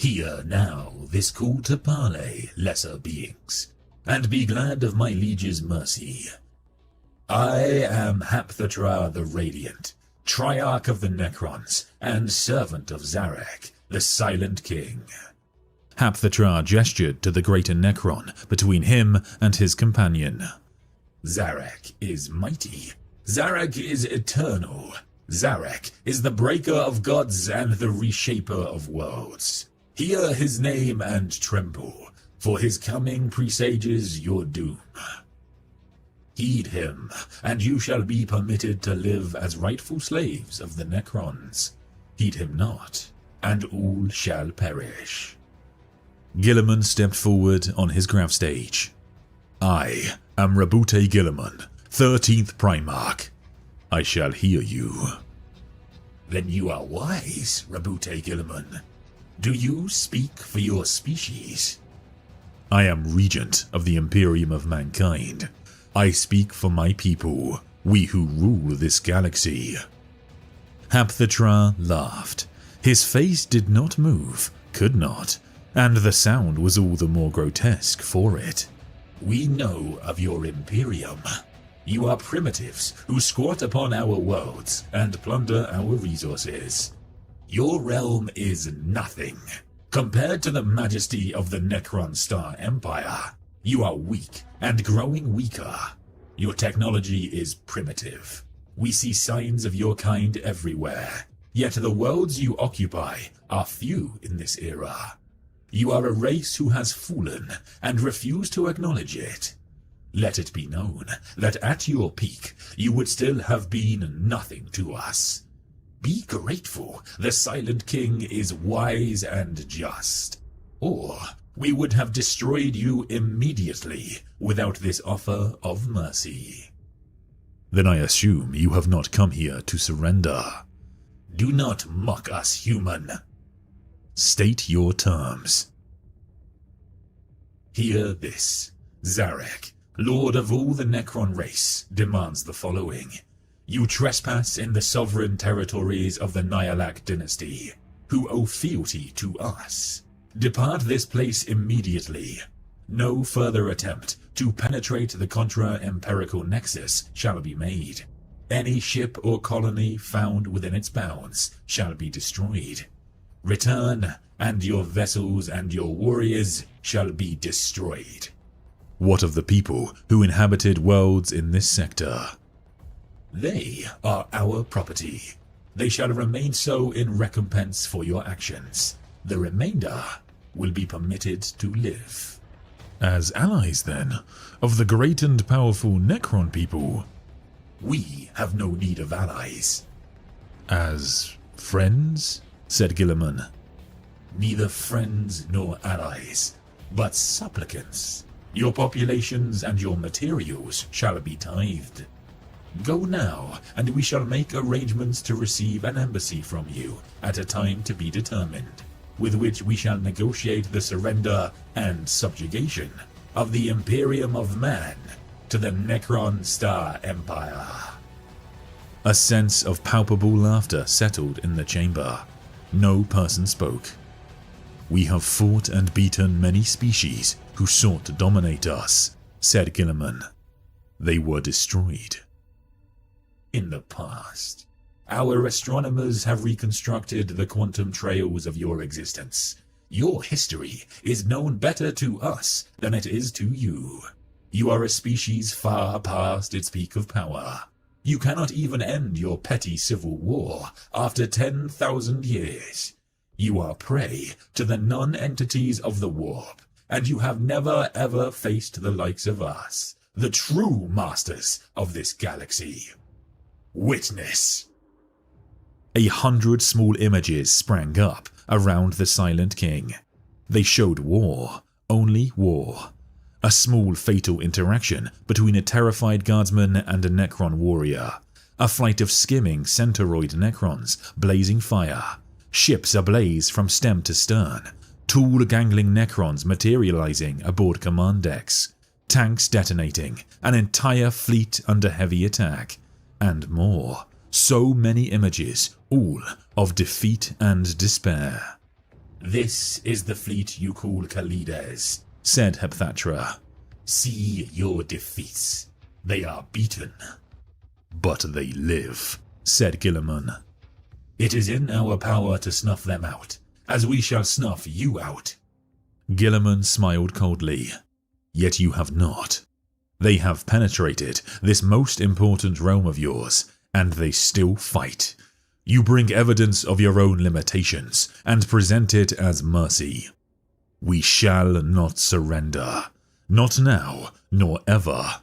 Hear now this call to parley, lesser beings, and be glad of my liege's mercy. I am Hapthatra the Radiant, Triarch of the Necrons, and servant of Zarek, the Silent King. Hapthatra gestured to the greater Necron between him and his companion. Zarek is mighty. Zarek is eternal. Zarek is the breaker of gods and the reshaper of worlds. Hear his name and tremble, for his coming presages your doom. Heed him, and you shall be permitted to live as rightful slaves of the Necrons. Heed him not, and all shall perish. Guilliman stepped forward on his graph stage. I am Rabute Guilliman, 13th Primarch. I shall hear you. Then you are wise, Rabute Guilliman. Do you speak for your species? I am Regent of the Imperium of Mankind. I speak for my people, we who rule this galaxy. Hapthatra laughed. His face did not move, could not, and the sound was all the more grotesque for it. We know of your Imperium. You are primitives who squat upon our worlds and plunder our resources. Your realm is nothing. Compared to the majesty of the Necron Star Empire, you are weak and growing weaker. Your technology is primitive. We see signs of your kind everywhere, yet the worlds you occupy are few in this era. You are a race who has fallen and refuse to acknowledge it. Let it be known that at your peak, you would still have been nothing to us. Be grateful the Silent King is wise and just, or we would have destroyed you immediately without this offer of mercy. Then I assume you have not come here to surrender. Do not mock us, human. State your terms. Hear this. Zarek, Lord of all the Necron race, demands the following. You trespass in the sovereign territories of the Nyalak dynasty, who owe fealty to us. Depart this place immediately. No further attempt to penetrate the contra-empirical nexus shall be made. Any ship or colony found within its bounds shall be destroyed. Return, and your vessels and your warriors shall be destroyed. What of the people who inhabited worlds in this sector? They are our property. They shall remain so in recompense for your actions. The remainder will be permitted to live. As allies, then, of the great and powerful Necron people? We have no need of allies. As friends? Said Guilliman. Neither friends nor allies, but supplicants. Your populations and your materials shall be tithed. Go now, and we shall make arrangements to receive an embassy from you at a time to be determined, with which we shall negotiate the surrender and subjugation of the Imperium of Man to the Necron Star Empire. A sense of palpable laughter settled in the chamber. No person spoke. We have fought and beaten many species who sought to dominate us, said Guilliman. They were destroyed. In the past, our astronomers have reconstructed the quantum trails of your existence. Your history is known better to us than it is to you. You are a species far past its peak of power. You cannot even end your petty civil war after 10,000 years. You are prey to the non-entities of the warp, and you have never ever faced the likes of us, the true masters of this galaxy. Witness. 100 small images sprang up around the Silent King. They showed war, only war. A small fatal interaction between a terrified guardsman and a Necron warrior. A flight of skimming Centauroid Necrons blazing fire. Ships ablaze from stem to stern. Tall gangling Necrons materializing aboard command decks. Tanks detonating. An entire fleet under heavy attack. And more. So many images, all of defeat and despair. This is the fleet you call Kalides, said Hepthatra. See your defeats. They are beaten. But they live, said Guilliman. It is in our power to snuff them out, as we shall snuff you out. Guilliman smiled coldly. Yet you have not. They have penetrated this most important realm of yours, and they still fight. You bring evidence of your own limitations, and present it as mercy. We shall not surrender. Not now, nor ever.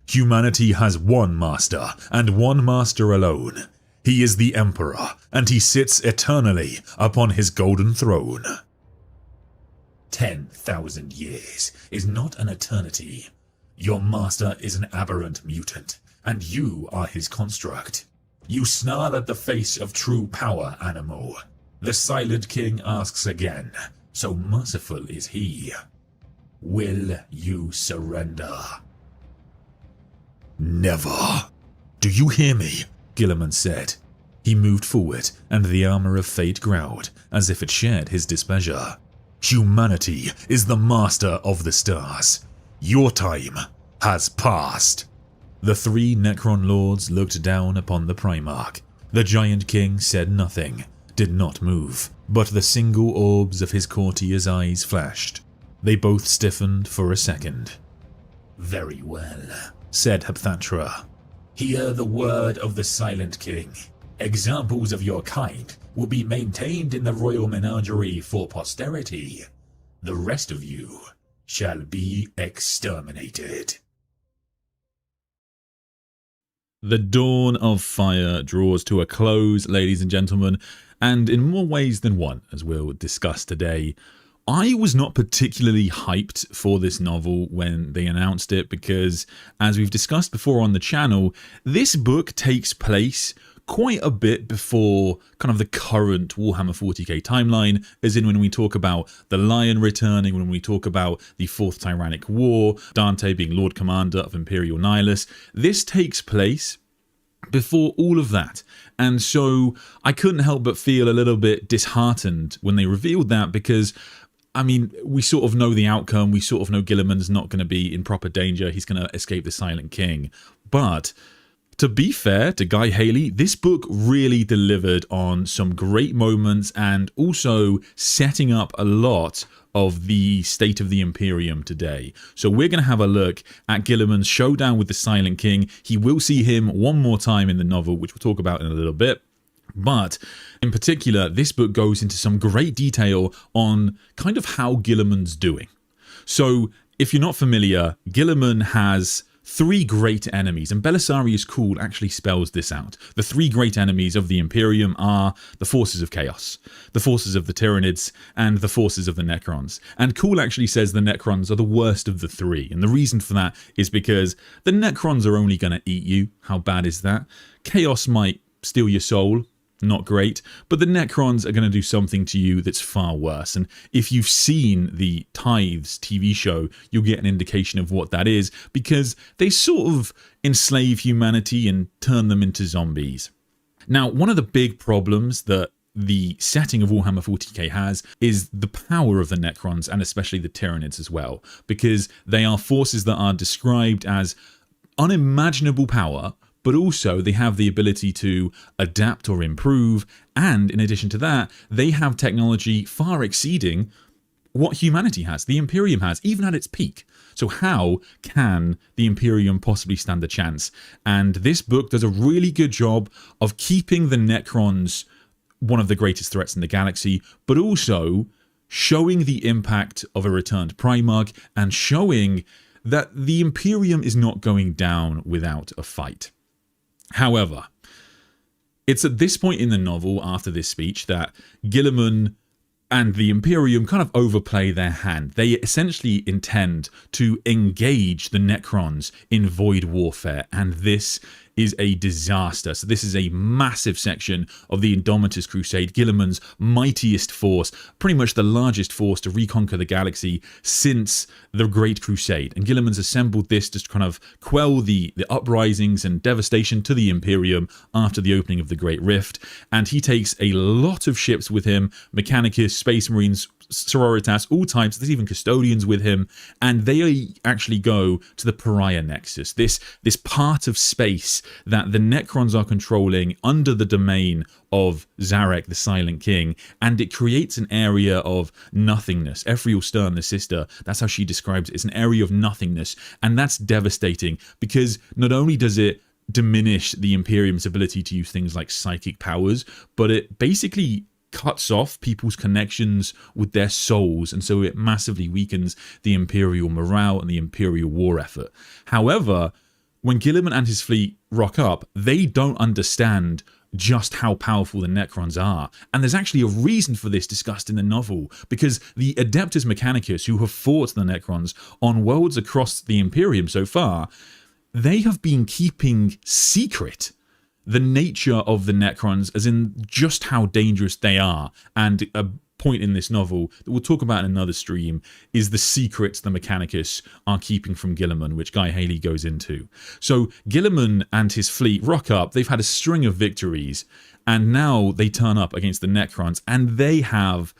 Humanity has one master, and one master alone. He is the Emperor, and he sits eternally upon his golden throne. 10,000 years is not an eternity. Your master is an aberrant mutant, and you are his construct. You snarl at the face of true power, animal. The Silent King asks again, so merciful is he. Will you surrender? Never. Do you hear me? Guilliman said. He moved forward, and the armor of fate growled, as if it shared his displeasure. Humanity is the master of the stars. Your time has passed. The three Necron lords looked down upon the Primarch. The Giant King said nothing, did not move, but the single orbs of his courtier's eyes flashed. They both stiffened for a second. Very well, said Hepthatra. Hear the word of the Silent King. Examples of your kind will be maintained in the royal menagerie for posterity. The rest of you shall be exterminated. The dawn of fire draws to a close, ladies and gentlemen, and in more ways than one, as we'll discuss today. I was not particularly hyped for this novel when they announced it because, as we've discussed before on the channel, this book takes place quite a bit before kind of the current Warhammer 40k timeline, as in when we talk about the Lion returning, when we talk about the Fourth Tyrannic War, Dante being Lord Commander of Imperial Nihilus. This takes place before all of that, and so I couldn't help but feel a little bit disheartened when they revealed that, because I mean, we sort of know the outcome, we sort of know Guilliman's not going to be in proper danger, he's going to escape the Silent King, but to be fair to Guy Haley, this book really delivered on some great moments and also setting up a lot of the state of the Imperium today. So we're going to have a look at Guilliman's showdown with the Silent King. He will see him one more time in the novel, which we'll talk about in a little bit. But in particular, this book goes into some great detail on kind of how Guilliman's doing. So if you're not familiar, Guilliman has three great enemies, and Belisarius Cawl actually spells this out. The three great enemies of the Imperium are the forces of chaos, the forces of the Tyranids, and the forces of the Necrons. And Cawl actually says the Necrons are the worst of the three, and the reason for that is because the Necrons are only going to eat you. How bad is that? Chaos might steal your soul. Not great, but the Necrons are going to do something to you that's far worse. And if you've seen the Tithes TV show, you'll get an indication of what that is, because they sort of enslave humanity and turn them into zombies. Now, one of the big problems that the setting of Warhammer 40k has is the power of the Necrons, and especially the Tyranids as well, because they are forces that are described as unimaginable power, but also they have the ability to adapt or improve, and in addition to that, they have technology far exceeding what humanity has, the Imperium has, even at its peak. So how can the Imperium possibly stand a chance? And this book does a really good job of keeping the Necrons one of the greatest threats in the galaxy, but also showing the impact of a returned Primarch and showing that the Imperium is not going down without a fight. However, it's at this point in the novel, after this speech, that Guilliman and the Imperium kind of overplay their hand. They essentially intend to engage the Necrons in void warfare, and this is a disaster. So this is a massive section of the Indomitus Crusade, Guilliman's mightiest force, pretty much the largest force to reconquer the galaxy since the Great Crusade. And Guilliman's assembled this to kind of quell the uprisings and devastation to the Imperium after the opening of the Great Rift. And he takes a lot of ships with him, Mechanicus, Space Marines, Sororitas, all types. There's even Custodians with him, and they actually go to the Pariah Nexus, this part of space that the Necrons are controlling under the domain of Zarek, the Silent King, and it creates an area of nothingness. Ephriel Stern, the sister, that's how she describes it. It's an area of nothingness, and that's devastating because not only does it diminish the Imperium's ability to use things like psychic powers, but it basically cuts off people's connections with their souls, and so it massively weakens the Imperial morale and the Imperial war effort. However, when Guilliman and his fleet rock up, they don't understand just how powerful the Necrons are. And there's actually a reason for this discussed in the novel, because the Adeptus Mechanicus, who have fought the Necrons on worlds across the Imperium so far, they have been keeping secret the nature of the Necrons, as in just how dangerous they are. And a point in this novel that we'll talk about in another stream is the secrets the Mechanicus are keeping from Guilliman, which Guy Haley goes into. So Guilliman and his fleet rock up, they've had a string of victories, and now they turn up against the Necrons, and they have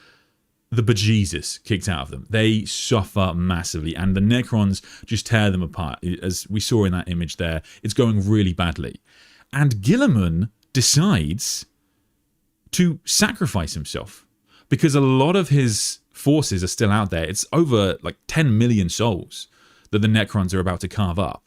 the bejesus kicked out of them. They suffer massively, and the Necrons just tear them apart. As we saw in that image there, it's going really badly. And Guilliman decides to sacrifice himself because a lot of his forces are still out there. It's over like 10 million souls that the Necrons are about to carve up.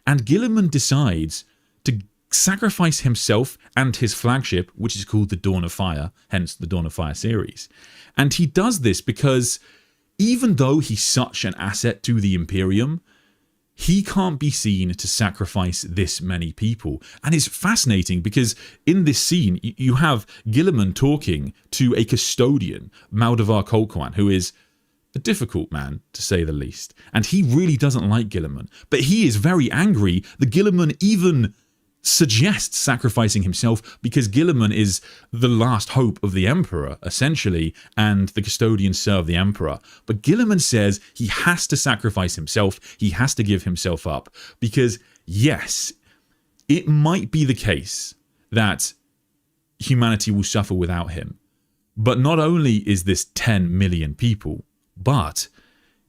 And Guilliman decides to sacrifice himself and his flagship, which is called the Dawn of Fire, hence the Dawn of Fire series. And he does this because even though he's such an asset to the Imperium, he can't be seen to sacrifice this many people. And it's fascinating because in this scene, you have Guilliman talking to a custodian, Maldavar Colquhoun, who is a difficult man, to say the least. And he really doesn't like Guilliman. But he is very angry that Guilliman even suggests sacrificing himself, because Guilliman is the last hope of the Emperor, essentially, and the custodians serve the Emperor. But Guilliman says he has to sacrifice himself, he has to give himself up, because yes, it might be the case that humanity will suffer without him, but not only is this 10 million people, but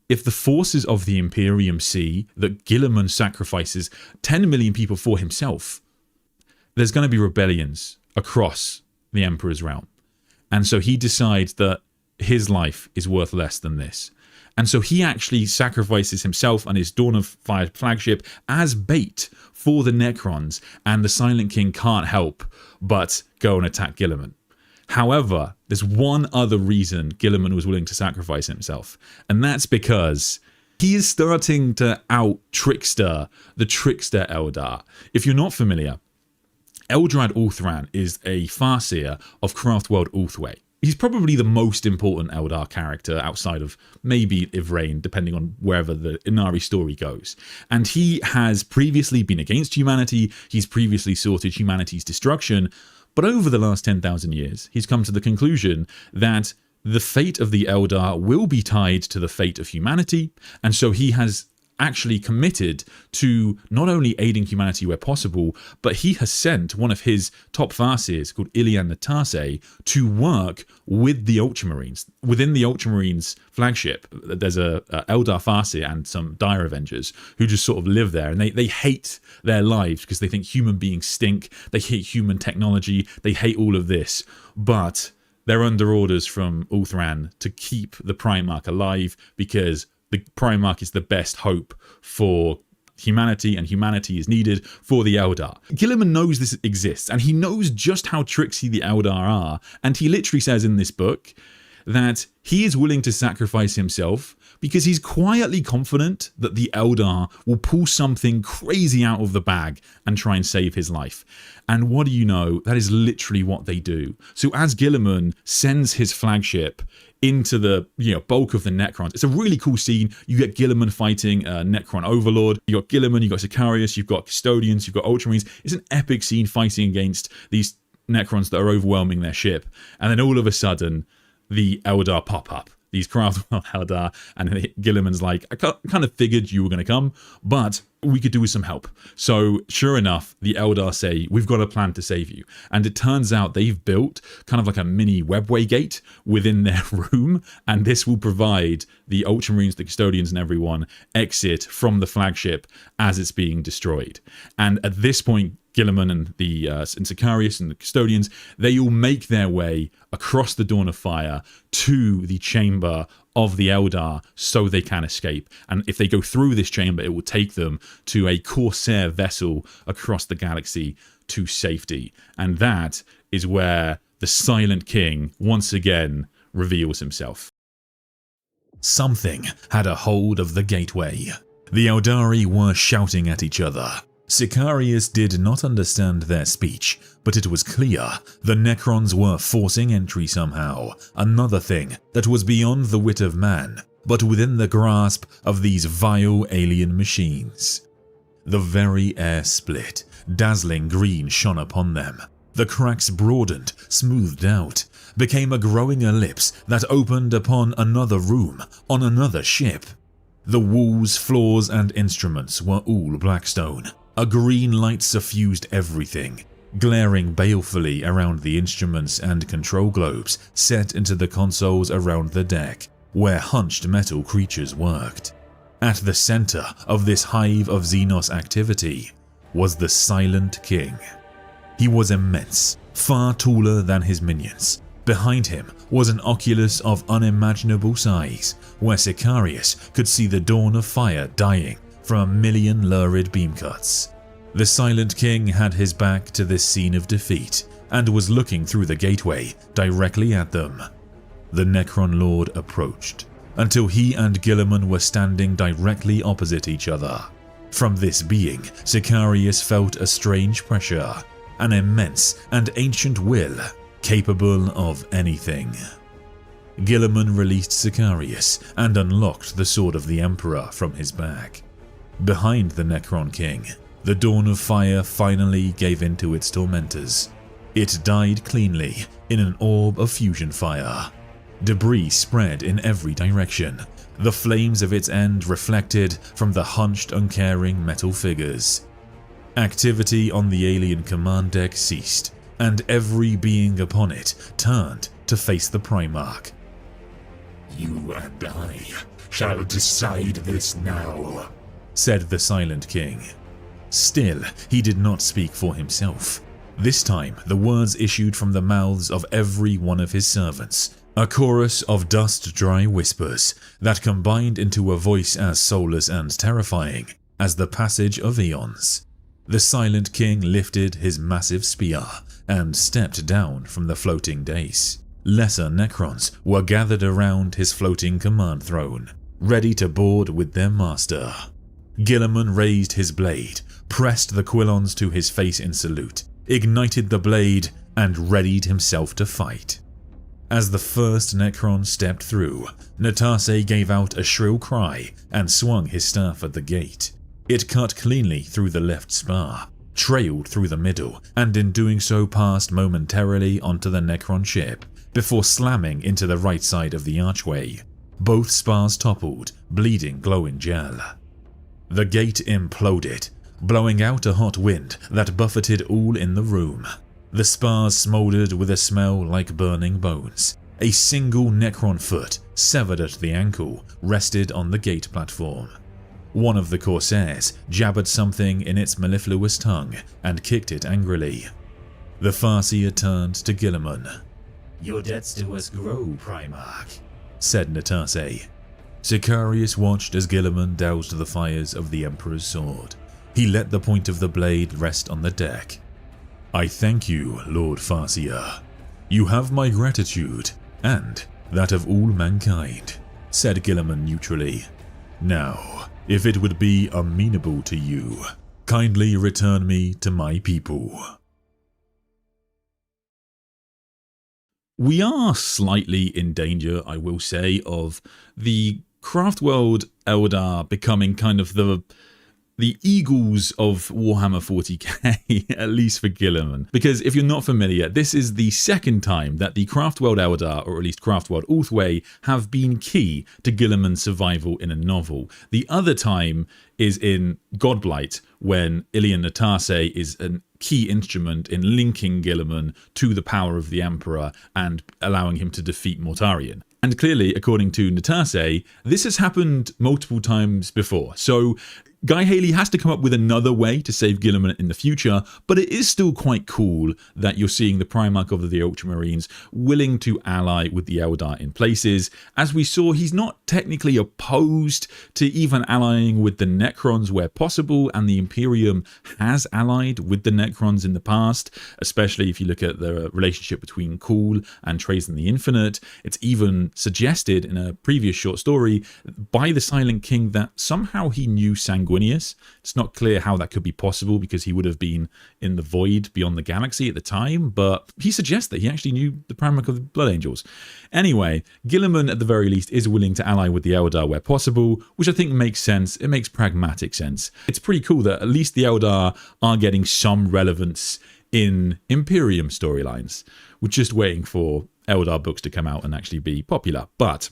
if the forces of the Imperium see that Guilliman sacrifices 10 million people for himself, there's going to be rebellions across the Emperor's realm. And so he decides that his life is worth less than this. And so he actually sacrifices himself and his Dawn of Fire flagship as bait for the Necrons, and the Silent King can't help but go and attack Guilliman. However, there's one other reason Guilliman was willing to sacrifice himself, and that's because he is starting to out-trickster the Trickster Eldar. If you're not familiar, Eldrad Ulthran is a Farseer of Craftworld Ulthwé. He's probably the most important Eldar character outside of maybe Ivrain, depending on wherever the Inari story goes. And he has previously been against humanity, he's previously sorted humanity's destruction, but over the last 10,000 years, he's come to the conclusion that the fate of the Eldar will be tied to the fate of humanity, and so he has actually committed to not only aiding humanity where possible, but he has sent one of his top Farseers called Ilian Natase to work with the Ultramarines. Within the Ultramarines flagship, there's a Eldar Farseer and some Dire Avengers who just sort of live there, and they hate their lives because they think human beings stink, they hate human technology, they hate all of this, but they're under orders from Ulthran to keep the Primarch alive because the Primarch is the best hope for humanity, and humanity is needed for the Eldar. Guilliman knows this exists, and he knows just how tricksy the Eldar are, and he literally says in this book that he is willing to sacrifice himself because he's quietly confident that the Eldar will pull something crazy out of the bag and try and save his life. And what do you know? That is literally what they do. So as Guilliman sends his flagship into the bulk of the Necrons, it's a really cool scene. You get Guilliman fighting Necron Overlord. You got Guilliman, you got Sicarius, you've got Custodians, you've got Ultramarines. It's an epic scene fighting against these Necrons that are overwhelming their ship. And then all of a sudden, the Eldar pop up. These Craftworld Eldar, and Guilliman's like, I kind of figured you were going to come, but we could do with some help. So sure enough, the Eldar say, we've got a plan to save you. And it turns out they've built kind of like a mini webway gate within their room, and this will provide the Ultramarines, the Custodians, and everyone exit from the flagship as it's being destroyed. And at this point, Guilliman and the Sicarius and the Custodians, they all make their way across the Dawn of Fire to the chamber of the Eldar so they can escape. And if they go through this chamber, it will take them to a Corsair vessel across the galaxy to safety. And that is where the Silent King once again reveals himself. Something had a hold of the gateway. The Eldari were shouting at each other. Sicarius did not understand their speech, but it was clear the Necrons were forcing entry somehow, another thing that was beyond the wit of man, but within the grasp of these vile alien machines. The very air split, dazzling green shone upon them. The cracks broadened, smoothed out, became a growing ellipse that opened upon another room, on another ship. The walls, floors, and instruments were all blackstone. A green light suffused everything, glaring balefully around the instruments and control globes set into the consoles around the deck, where hunched metal creatures worked. At the center of this hive of Xenos activity was the Silent King. He was immense, far taller than his minions. Behind him was an oculus of unimaginable size, where Sicarius could see the Dawn of Fire dying from a million lurid beam cuts. The Silent King had his back to this scene of defeat and was looking through the gateway directly at them. The Necron Lord approached, until he and Guilliman were standing directly opposite each other. From this being, Sicarius felt a strange pressure, an immense and ancient will, capable of anything. Guilliman released Sicarius and unlocked the Sword of the Emperor from his bag. Behind the Necron King, the Dawn of Fire finally gave in to its tormentors. It died cleanly in an orb of fusion fire. Debris spread in every direction, the flames of its end reflected from the hunched, uncaring metal figures. Activity on the alien command deck ceased, and every being upon it turned to face the Primarch. You and I shall decide this now, said the Silent King. Still, he did not speak for himself. This time, the words issued from the mouths of every one of his servants, a chorus of dust-dry whispers that combined into a voice as soulless and terrifying as the passage of eons. The Silent King lifted his massive spear and stepped down from the floating dais. Lesser Necrons were gathered around his floating command throne, ready to board with their master. Guilliman raised his blade, pressed the Quillons to his face in salute, ignited the blade, and readied himself to fight. As the first Necron stepped through, Natase gave out a shrill cry and swung his staff at the gate. It cut cleanly through the left spar, trailed through the middle, and in doing so passed momentarily onto the Necron ship, before slamming into the right side of the archway. Both spars toppled, bleeding glowing gel. The gate imploded, blowing out a hot wind that buffeted all in the room. The spars smoldered with a smell like burning bones. A single Necron foot, severed at the ankle, rested on the gate platform. One of the Corsairs jabbered something in its mellifluous tongue and kicked it angrily. The Farseer turned to Guilliman. Your debts to us grow, Primarch, said Natase. Sicarius watched as Guilliman doused the fires of the Emperor's sword. He let the point of the blade rest on the deck. I thank you, Lord Farseer. You have my gratitude, and "That of all mankind," said Guilliman neutrally. "Now, if it would be amenable to you, kindly return me to my people." We are slightly in danger, I will say, of the Craftworld Eldar becoming kind of the Eagles of Warhammer 40k, at least for Guilliman. Because if you're not familiar, this is the second time that the Craftworld Eldar, or at least Craftworld Ulthwé, have been key to Guilliman's survival in a novel. The other time is in Godblight, when Ilian Natase is a key instrument in linking Guilliman to the power of the Emperor and allowing him to defeat Mortarion. And clearly, according to Natase, this has happened multiple times before. So Guy Haley has to come up with another way to save Guilliman in the future, but it is still quite cool that you're seeing the Primarch of the Ultramarines willing to ally with the Eldar in places. As we saw, he's not technically opposed to even allying with the Necrons where possible, and the Imperium has allied with the Necrons in the past, especially if you look at the relationship between Cool and Trazen the Infinite. It's even suggested in a previous short story by the Silent King that somehow he knew Sanguinius. It's not clear how that could be possible because he would have been in the void beyond the galaxy at the time, but he suggests that he actually knew the Primarch of the Blood Angels. Anyway, Guilliman at the very least is willing to ally with the Eldar where possible, which I think makes sense. It makes pragmatic sense. It's pretty cool that at least the Eldar are getting some relevance in Imperium storylines. We're just waiting for Eldar books to come out and actually be popular, but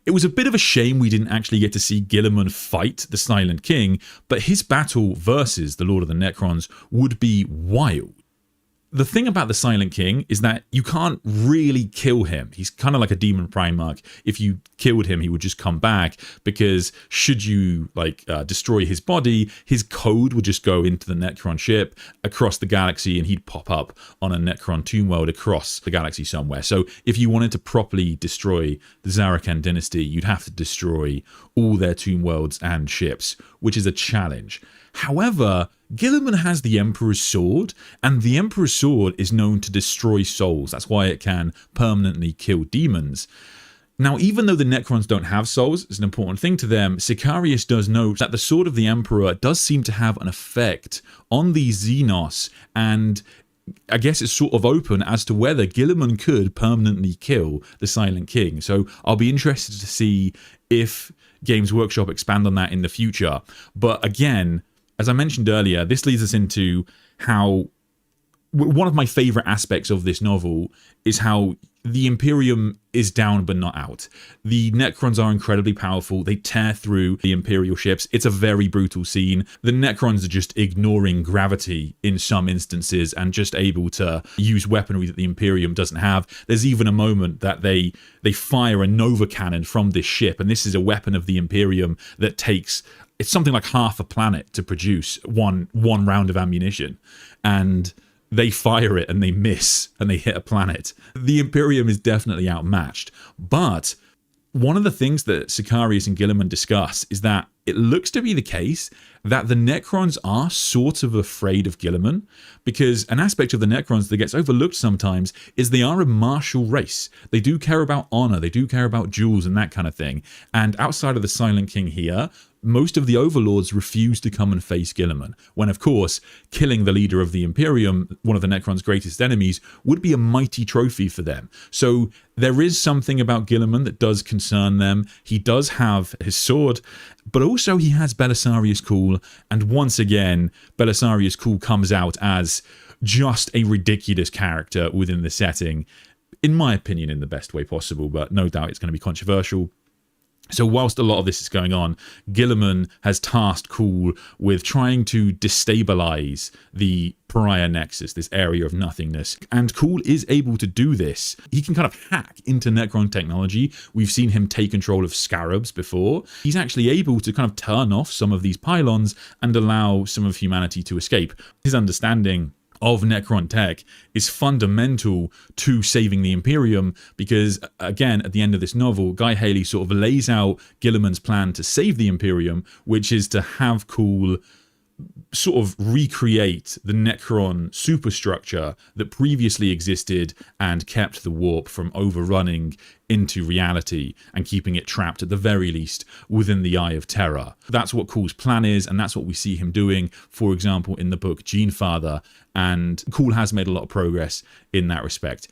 it was a bit of a shame we didn't actually get to see Guilliman fight the Silent King, but his battle versus the Lord of the Necrons would be wild. The thing about the Silent King is that you can't really kill him. He's kind of like a demon Primarch. If you killed him, he would just come back, because should you destroy his body, his code would just go into the Necron ship across the galaxy, and he'd pop up on a Necron tomb world across the galaxy somewhere. So if you wanted to properly destroy the Zarakan dynasty, you'd have to destroy all their tomb worlds and ships, which is a challenge. However, Guilliman has the Emperor's Sword, and the Emperor's Sword is known to destroy souls. That's why it can permanently kill demons. Now, even though the Necrons don't have souls, it's an important thing to them, Sicarius does note that the Sword of the Emperor does seem to have an effect on the Xenos, and I guess it's sort of open as to whether Guilliman could permanently kill the Silent King. So I'll be interested to see if Games Workshop expand on that in the future. But again, as I mentioned earlier, this leads us into how one of my favourite aspects of this novel is how the Imperium is down but not out. The Necrons are incredibly powerful. They tear through the Imperial ships. It's a very brutal scene. The Necrons are just ignoring gravity in some instances and just able to use weaponry that the Imperium doesn't have. There's even a moment that they fire a Nova cannon from this ship, and this is a weapon of the Imperium that takes, it's something like half a planet to produce one round of ammunition, and they fire it and they miss and they hit a planet. The Imperium is definitely outmatched. But one of the things that Sicarius and Guilliman discuss is that it looks to be the case that the Necrons are sort of afraid of Guilliman, because an aspect of the Necrons that gets overlooked sometimes is they are a martial race. They do care about honor, they do care about jewels and that kind of thing. And outside of the Silent King here, most of the overlords refuse to come and face Guilliman, when of course killing the leader of the Imperium, one of the Necrons' greatest enemies, would be a mighty trophy for them. So there is something about Guilliman that does concern them. He does have his sword, but also he has Belisarius Cawl, and once again Belisarius Cawl comes out as just a ridiculous character within the setting, in my opinion, in the best way possible, but no doubt it's going to be controversial. So whilst a lot of this is going on, Guilliman has tasked Cawl with trying to destabilize the Pariah Nexus, this area of nothingness. And Cawl is able to do this. He can kind of hack into Necron technology. We've seen him take control of scarabs before. He's actually able to kind of turn off some of these pylons and allow some of humanity to escape. His understanding of Necron tech is fundamental to saving the Imperium, because again, at the end of this novel, Guy Haley sort of lays out Guilliman's plan to save the Imperium, which is to have Cawl sort of recreate the Necron superstructure that previously existed and kept the warp from overrunning into reality and keeping it trapped, at the very least, within the Eye of Terror. That's what Cool's plan is, and that's what we see him doing, for example, in the book Genefather, and Cool has made a lot of progress in that respect.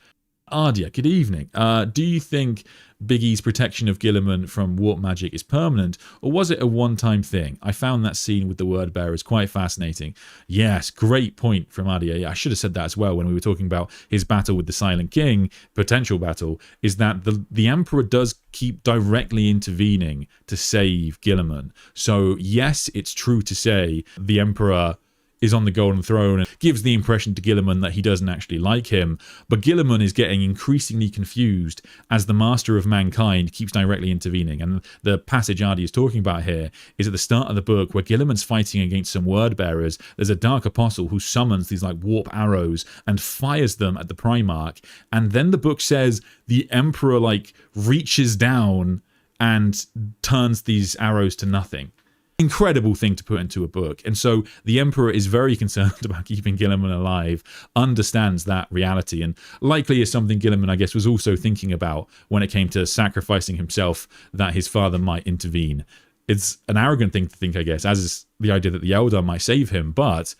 Ardia, good evening. Do you think Big E's protection of Guilliman from warp magic is permanent, or was it a one-time thing? I found that scene with the word bearers quite fascinating. Yes, great point from Ardia. Yeah, I should have said that as well when we were talking about his battle with the Silent King, potential battle, is that the Emperor does keep directly intervening to save Guilliman. So yes, it's true to say the Emperor is on the Golden Throne and gives the impression to Guilliman that he doesn't actually like him. But Guilliman is getting increasingly confused as the Master of Mankind keeps directly intervening. And the passage Ardi is talking about here is at the start of the book where Guilliman's fighting against some word bearers. There's a Dark Apostle who summons these like warp arrows and fires them at the Primarch. And then the book says the Emperor like reaches down and turns these arrows to nothing. Incredible thing to put into a book. And so the Emperor is very concerned about keeping Guilliman alive, understands that reality, and likely is something Guilliman, I guess, was also thinking about when it came to sacrificing himself, that his father might intervene. It's an arrogant thing to think, I guess, as is the idea that the Eldar might save him, but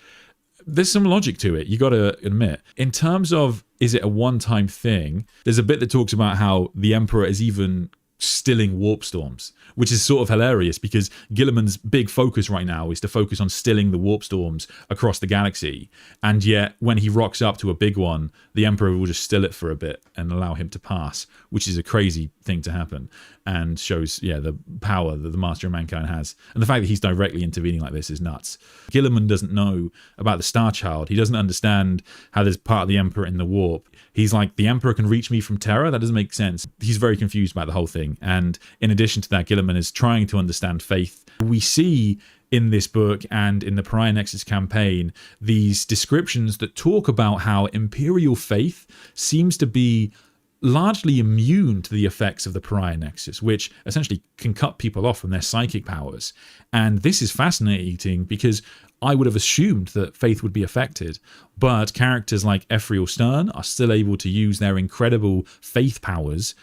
there's some logic to it, you got to admit. In terms of, is it a one-time thing, there's a bit that talks about how the Emperor is even stilling warp storms, which is sort of hilarious because Guilliman's big focus right now is to focus on stilling the warp storms across the galaxy, and yet when he rocks up to a big one, the Emperor will just still it for a bit and allow him to pass, which is a crazy thing to happen and shows the power that the Master of Mankind has. And the fact that he's directly intervening like this is nuts. Guilliman doesn't know about the Star Child. He doesn't understand how there's part of the Emperor in the warp. He's like, the Emperor can reach me from Terra? That doesn't make sense. He's very confused about the whole thing. And in addition to that, Guilliman is trying to understand faith. We see in this book and in the Pariah Nexus campaign these descriptions that talk about how Imperial faith seems to be largely immune to the effects of the Pariah Nexus, which essentially can cut people off from their psychic powers. And this is fascinating because I would have assumed that faith would be affected, but characters like Ephriel Stern are still able to use their incredible faith powers.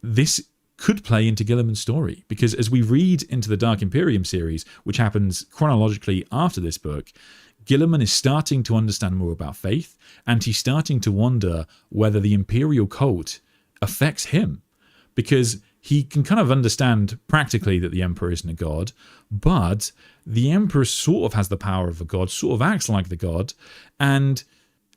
This could play into Guilliman's story, because as we read into the Dark Imperium series, which happens chronologically after this book, Guilliman is starting to understand more about faith, and he's starting to wonder whether the Imperial cult affects him, because he can kind of understand practically that the Emperor isn't a god, but the Emperor sort of has the power of a god, sort of acts like the god, and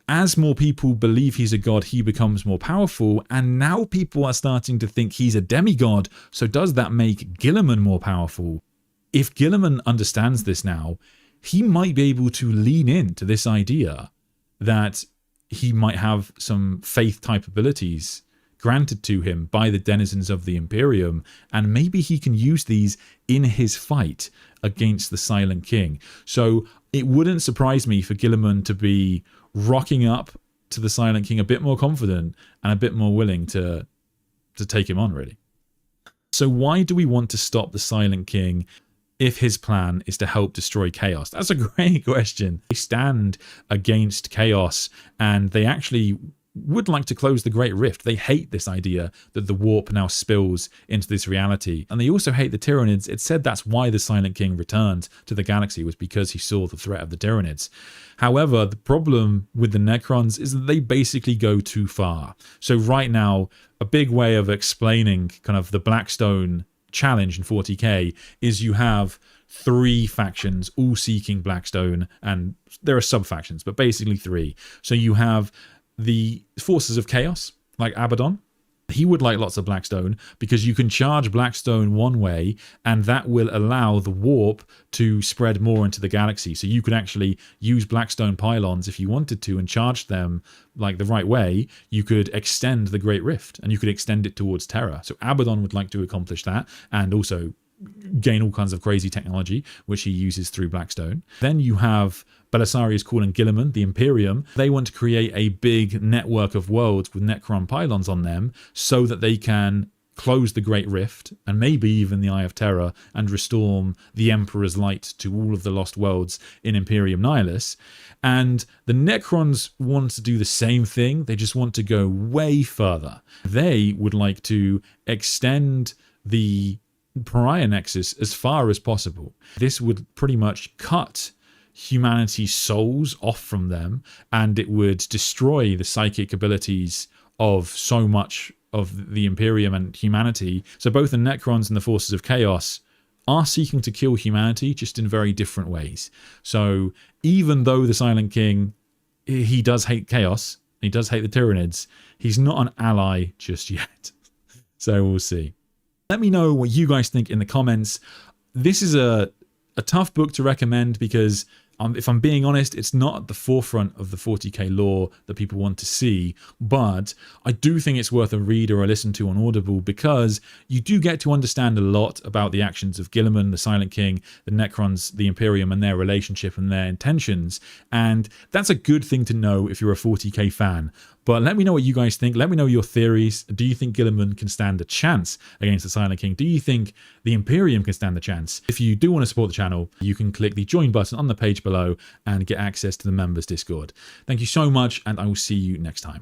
as more people believe he's a god, he becomes more powerful, and now people are starting to think he's a demigod, so does that make Guilliman more powerful? If Guilliman understands this now, he might be able to lean into this idea that he might have some faith-type abilities granted to him by the denizens of the Imperium, and maybe he can use these in his fight against the Silent King. So it wouldn't surprise me for Guilliman to be rocking up to the Silent King a bit more confident and a bit more willing to take him on, really. So why do we want to stop the Silent King if his plan is to help destroy chaos? That's a great question. They stand against chaos, and they actually would like to close the Great Rift. They hate this idea that the warp now spills into this reality. And they also hate the Tyranids. It's said that's why the Silent King returned to the galaxy, was because he saw the threat of the Tyranids. However, the problem with the Necrons is that they basically go too far. So right now, a big way of explaining kind of the Blackstone challenge in 40k is you have 3 factions all seeking Blackstone, and there are sub-factions, but basically 3. So you have the forces of chaos, like Abaddon. He would like lots of Blackstone because you can charge Blackstone one way, and that will allow the warp to spread more into the galaxy. So you could actually use Blackstone pylons if you wanted to and charge them like the right way. You could extend the Great Rift, and you could extend it towards Terra. So Abaddon would like to accomplish that, and also gain all kinds of crazy technology, which he uses through Blackstone. Then you have Belisarius Cawl and Guilliman, the Imperium. They want to create a big network of worlds with Necron pylons on them so that they can close the Great Rift, and maybe even the Eye of Terror, and restore the Emperor's Light to all of the Lost Worlds in Imperium Nihilus. And the Necrons want to do the same thing, they just want to go way further. They would like to extend the Pariah Nexus as far as possible. This would pretty much cut humanity's souls off from them, and it would destroy the psychic abilities of so much of the Imperium and humanity. So both the Necrons and the Forces of Chaos are seeking to kill humanity, just in very different ways. So even though the Silent King, he does hate Chaos, he does hate the Tyranids, he's not an ally just yet. So we'll see. Let me know what you guys think in the comments. This is a tough book to recommend because if I'm being honest, it's not at the forefront of the 40k lore that people want to see, but I do think it's worth a read or a listen to on Audible because you do get to understand a lot about the actions of Guilliman, the Silent King, the Necrons, the Imperium, and their relationship and their intentions, and that's a good thing to know if you're a 40k fan. But let me know what you guys think. Let me know your theories. Do you think Guilliman can stand a chance against the Silent King? Do you think the Imperium can stand a chance? If you do want to support the channel, you can click the join button on the page below and get access to the members Discord. Thank you so much, and I will see you next time.